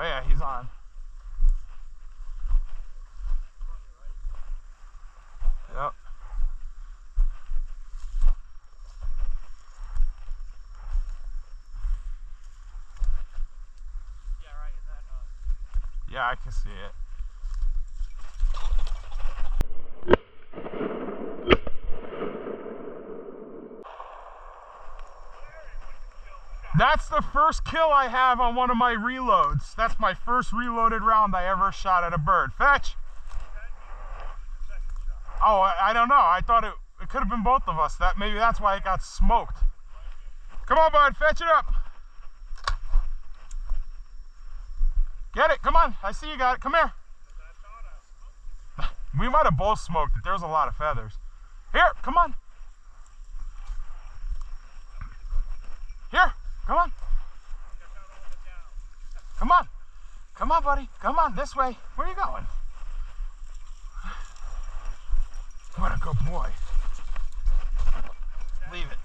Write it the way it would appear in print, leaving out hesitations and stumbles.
Oh yeah, he's on. Yep. Yeah, right in that. Yeah, I can see it. That's the first kill I have on one of my reloads. That's my first reloaded round I ever shot at a bird. Fetch! Oh, I don't know. I thought it could have been both of us. Maybe that's why it got smoked. Come on, bud. Fetch it up. Get it. Come on. I see you got it. Come here. We might have both smoked it. There was a lot of feathers. Here. Come on. Here. Come on. Come on. Come on, buddy. Come on. This way. Where are you going? What a good boy. Leave it.